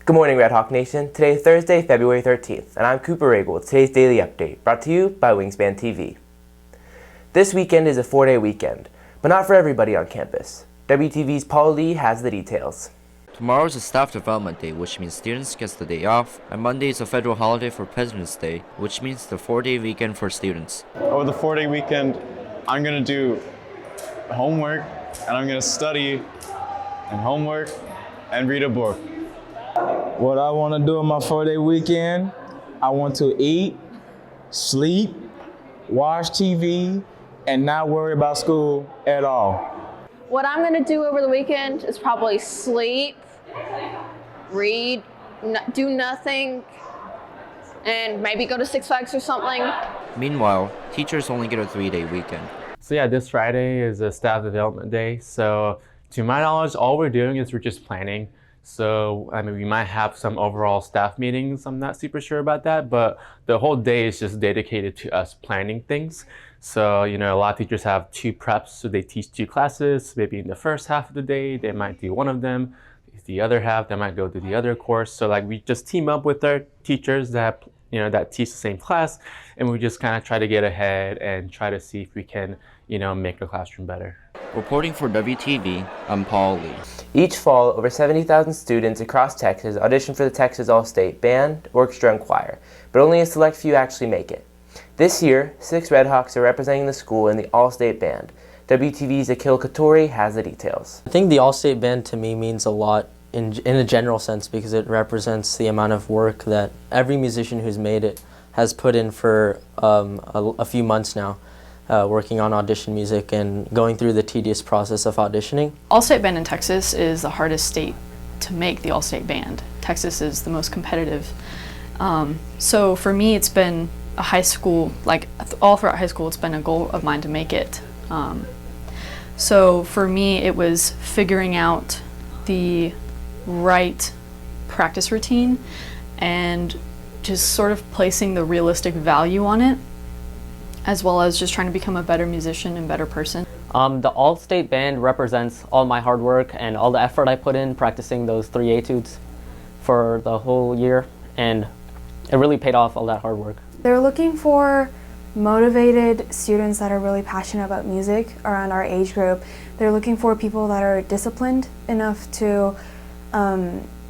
Good morning, Red Hawk Nation. Today is Thursday, February 13th, and I'm Cooper Regal with today's Daily Update, brought to you by Wingspan TV. This weekend is a 4-day weekend, but not for everybody on campus. WTV's Paul Lee has the details. Tomorrow is a Staff Development Day, which means students get the day off, and Monday is a federal holiday for President's Day, which means the 4-day weekend for students. Over the 4-day weekend, I'm going to do homework, and I'm going to study and homework and read a book. What I want to do on my 4-day weekend, I want to eat, sleep, watch TV, and not worry about school at all. What I'm going to do over the weekend is probably sleep, read, do nothing, and maybe go to Six Flags or something. Meanwhile, teachers only get a 3-day weekend. So yeah, this Friday is a Staff Development Day. So to my knowledge, all we're doing is we're just planning. So, I mean, we might have some overall staff meetings. I'm not super sure about that, but the whole day is just dedicated to us planning things. So, a lot of teachers have 2 preps, so they teach 2 classes. Maybe in the first half of the day, they might do one of them. The other half, they might go to the other course. So, we just team up with our teachers that, that teach the same class, and we just kind of try to get ahead and try to see if we can, make the classroom better. Reporting for WTV, I'm Paul Lee. Each fall, over 70,000 students across Texas audition for the Texas All-State Band, Orchestra, and Choir, but only a select few actually make it. This year, 6 Redhawks are representing the school in the All-State Band. WTV's Akil Katori has the details. I think the All-State Band to me means a lot in a general sense because it represents the amount of work that every musician who's made it has put in for a few months now. Working on audition music and going through the tedious process of auditioning. All-State Band in Texas is the hardest state to make the All-State Band. Texas is the most competitive. So for me, it's been a high school, all throughout high school, it's been a goal of mine to make it. So for me, it was figuring out the right practice routine and just sort of placing the realistic value on it, as well as just trying to become a better musician and better person. The All-State Band represents all my hard work and all the effort I put in practicing those 3 etudes for the whole year, and it really paid off, all that hard work. They're looking for motivated students that are really passionate about music around our age group. They're looking for people that are disciplined enough to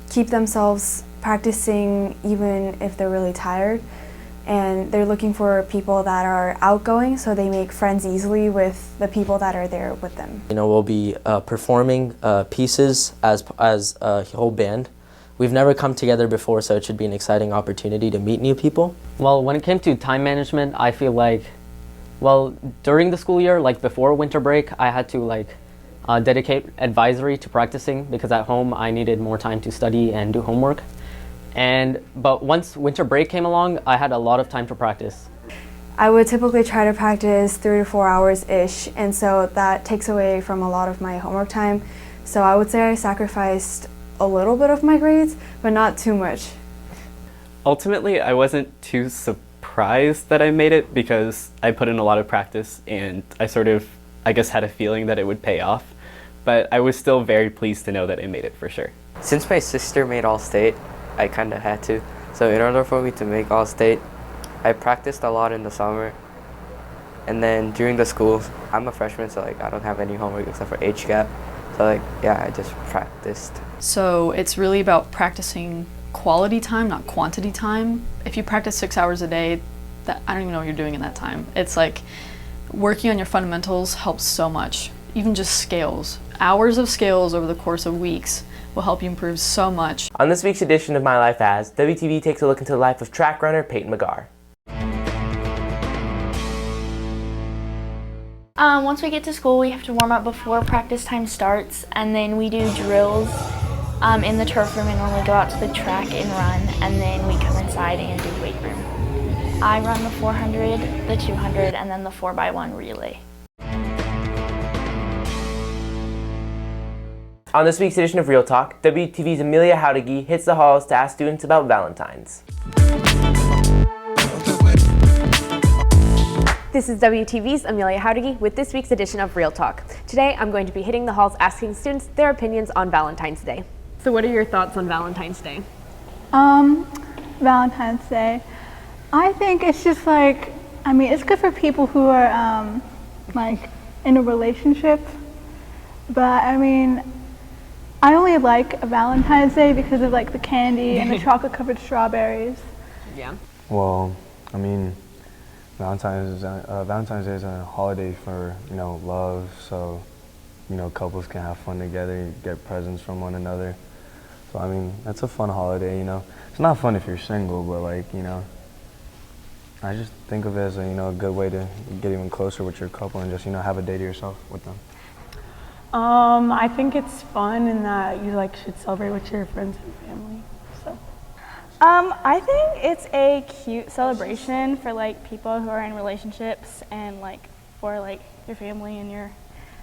keep themselves practicing even if they're really tired. And they're looking for people that are outgoing, so they make friends easily with the people that are there with them. We'll be performing pieces as a whole band. We've never come together before, so it should be an exciting opportunity to meet new people. Well, when it came to time management, I feel like, during the school year, before winter break, I had to dedicate advisory to practicing because at home I needed more time to study and do homework. But once winter break came along, I had a lot of time to practice. I would typically try to practice 3 to 4 hours-ish, and so that takes away from a lot of my homework time. So I would say I sacrificed a little bit of my grades, but not too much. Ultimately, I wasn't too surprised that I made it because I put in a lot of practice and I had a feeling that it would pay off. But I was still very pleased to know that I made it for sure. Since my sister made All-State, I kind of had to. So in order for me to make All-State, I practiced a lot in the summer. And then during the schools, I'm a freshman, so I don't have any homework except for HGAP. So I just practiced. So it's really about practicing quality time, not quantity time. If you practice 6 hours a day, I don't even know what you're doing in that time. It's working on your fundamentals helps so much. Even just scales. Hours of scales over the course of weeks will help you improve so much. On this week's edition of My Life As, WTV takes a look into the life of track runner Peyton McGar. Once we get to school, we have to warm up before practice time starts, and then we do drills in the turf room and normally go out to the track and run, and then we come inside and do weight room. I run the 400, the 200, and then the 4x1 relay. On this week's edition of Real Talk, WTV's Amelia Howdigi hits the halls to ask students about Valentine's. This is WTV's Amelia Howdigi with this week's edition of Real Talk. Today I'm going to be hitting the halls asking students their opinions on Valentine's Day. So what are your thoughts on Valentine's Day? Valentine's Day. I think it's just like, I mean, it's good for people who are like in a relationship, but I mean, I only like Valentine's Day because of like the candy and the chocolate covered strawberries. Yeah. Well, I mean, Valentine's Day is a holiday for, you know, love, so, you know, couples can have fun together, get presents from one another. So, I mean, that's a fun holiday, you know. It's not fun if you're single, but like, you know, I just think of it as a, you know, a good way to get even closer with your couple and just, you know, have a day to yourself with them. I think it's fun in that you like should celebrate with your friends and family. So. I think it's a cute celebration for like people who are in relationships and like for like your family and your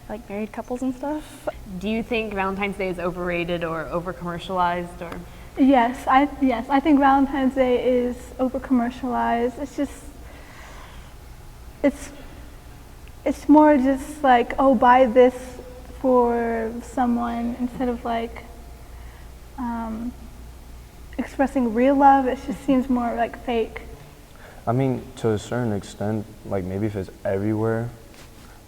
like married couples and stuff. Do you think Valentine's Day is overrated or over-commercialized or? Yes, I think Valentine's Day is over-commercialized. It's just, it's more just like, oh, buy this for someone instead of like expressing real love. It just seems more like fake. I mean, to a certain extent, like maybe if it's everywhere,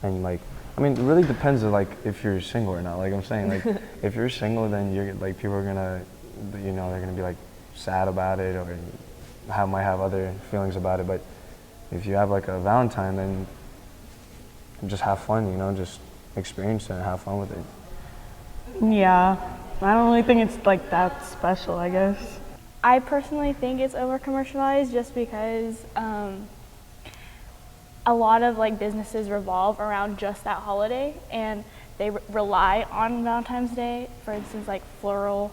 and like, I mean, it really depends on like if you're single or not. Like I'm saying, like if you're single, then you're like people are gonna, you know, they're gonna be like sad about it or might have other feelings about it. But if you have like a Valentine, then just have fun, you know, just experience it and have fun with it. Yeah, I don't really think it's like that special, I guess. I personally think it's over-commercialized just because a lot of like businesses revolve around just that holiday and they rely on Valentine's Day. For instance, like floral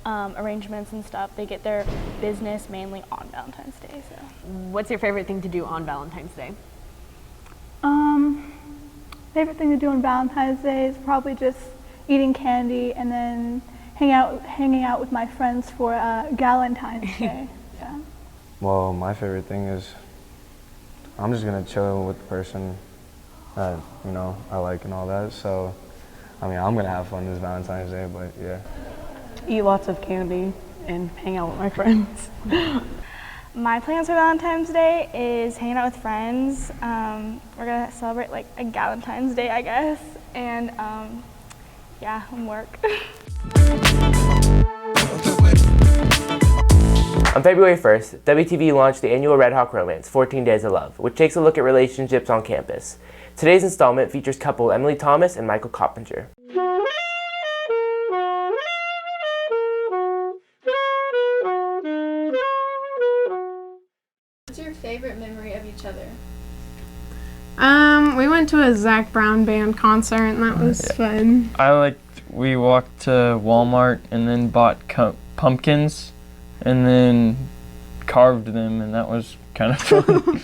arrangements and stuff, they get their business mainly on Valentine's Day. So, what's your favorite thing to do on Valentine's Day? Favorite thing to do on Valentine's Day is probably just eating candy and then hanging out with my friends for Galentine's Day. Yeah. Well, my favorite thing is I'm just gonna chill with the person that, you know, I like and all that. So, I mean, I'm gonna have fun this Valentine's Day, but yeah. Eat lots of candy and hang out with my friends. My plans for Valentine's Day is hanging out with friends. We're gonna celebrate like a Galentine's Day, I guess, and yeah, homework. On February 1st, WTV launched the annual Red Hawk Romance, 14 Days of Love, which takes a look at relationships on campus. Today's installment features couple Emily Thomas and Michael Coppinger. What's your favorite memory of each other? We went to a Zac Brown band concert and that was fun. We walked to Walmart and then bought pumpkins and then carved them, and that was kind of fun.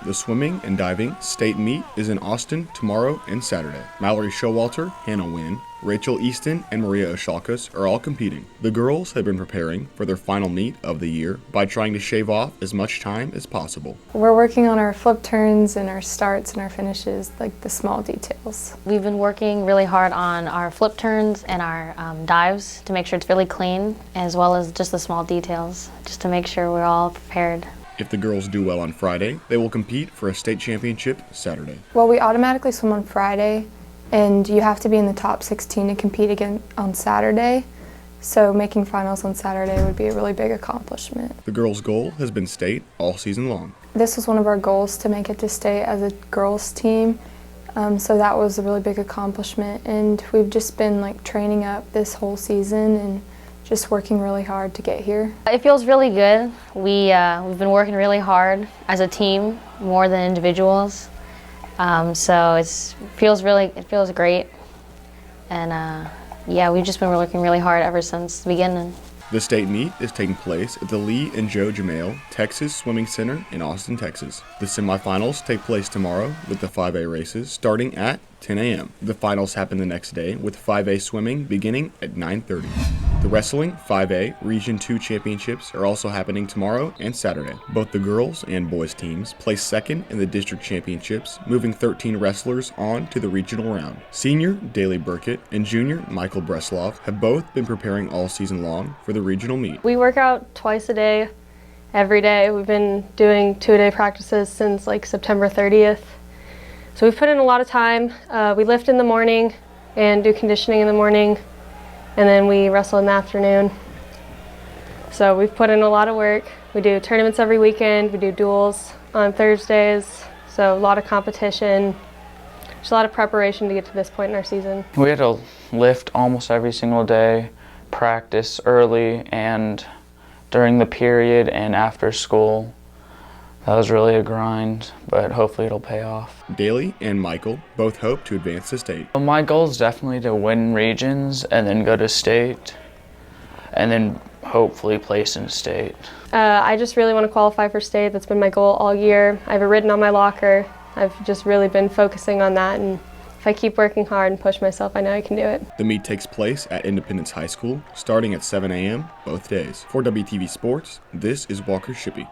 The swimming and diving state meet is in Austin tomorrow and Saturday. Mallory Showalter, Hannah Wynn, Rachel Easton, and Maria Oshalkas are all competing. The girls have been preparing for their final meet of the year by trying to shave off as much time as possible. We're working on our flip turns and our starts and our finishes, like the small details. We've been working really hard on our flip turns and our dives to make sure it's really clean, as well as just the small details, just to make sure we're all prepared. If the girls do well on Friday, they will compete for a state championship Saturday. Well, we automatically swim on Friday, and you have to be in the top 16 to compete again on Saturday. So making finals on Saturday would be a really big accomplishment. The girls' goal has been state all season long. This was one of our goals, to make it to state as a girls team. So that was a really big accomplishment, and we've just been like training up this whole season and just working really hard to get here. It feels really good. We've been working really hard as a team, more than individuals. So it feels great. And yeah, we've just been working really hard ever since the beginning. The state meet is taking place at the Lee and Joe Jamail Texas Swimming Center in Austin, Texas. The semifinals take place tomorrow with the 5A races starting at 10 a.m. The finals happen the next day with 5A swimming beginning at 9:30. The Wrestling 5A Region 2 Championships are also happening tomorrow and Saturday. Both the girls and boys teams placed second in the district championships, moving 13 wrestlers on to the regional round. Senior Daly Burkett and junior Michael Breslov have both been preparing all season long for the regional meet. We work out twice a day, every day. We've been doing 2-a-day practices since like September 30th. So we've put in a lot of time. We lift in the morning and do conditioning in the morning, and then we wrestle in the afternoon. So we've put in a lot of work. We do tournaments every weekend. We do duels on Thursdays. So a lot of competition. There's a lot of preparation to get to this point in our season. We had to lift almost every single day, practice early and during the period and after school. That was really a grind, but hopefully it'll pay off. Daly and Michael both hope to advance to state. My goal is definitely to win regions and then go to state and then hopefully place in state. I just really want to qualify for state. That's been my goal all year. I have it written on my locker. I've just really been focusing on that, and if I keep working hard and push myself, I know I can do it. The meet takes place at Independence High School starting at 7 a.m. both days. For WTV Sports, this is Walker Shippey.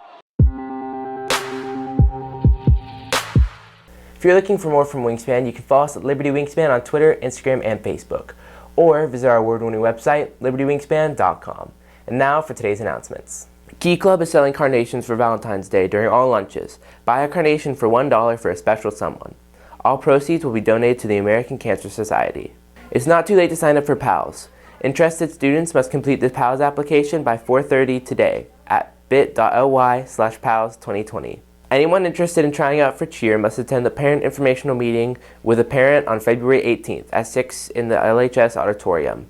If you're looking for more from Wingspan, you can follow us at Liberty Wingspan on Twitter, Instagram, and Facebook, or visit our award-winning website, libertywingspan.com. And now for today's announcements. Key Club is selling carnations for Valentine's Day during all lunches. Buy a carnation for $1 for a special someone. All proceeds will be donated to the American Cancer Society. It's not too late to sign up for PALS. Interested students must complete the PALS application by 4:30 today at bit.ly/PALS2020. Anyone interested in trying out for cheer must attend the parent informational meeting with a parent on February 18th at 6 in the LHS auditorium.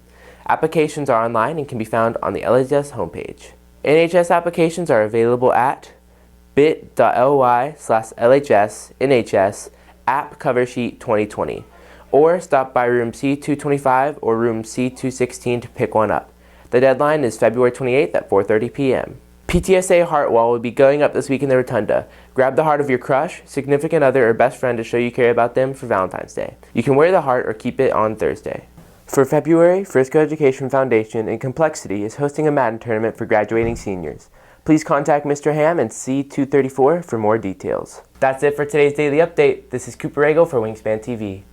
Applications are online and can be found on the LHS homepage. NHS applications are available at bit.ly/LHS/NHS app cover sheet 2020, or stop by room C225 or room C216 to pick one up. The deadline is February 28th at 4:30 p.m. PTSA Heart Wall will be going up this week in the Rotunda. Grab the heart of your crush, significant other, or best friend to show you care about them for Valentine's Day. You can wear the heart or keep it on Thursday. For February, Frisco Education Foundation in Complexity is hosting a Madden tournament for graduating seniors. Please contact Mr. Ham and C234 for more details. That's it for today's Daily Update. This is Cooper Regal for Wingspan TV.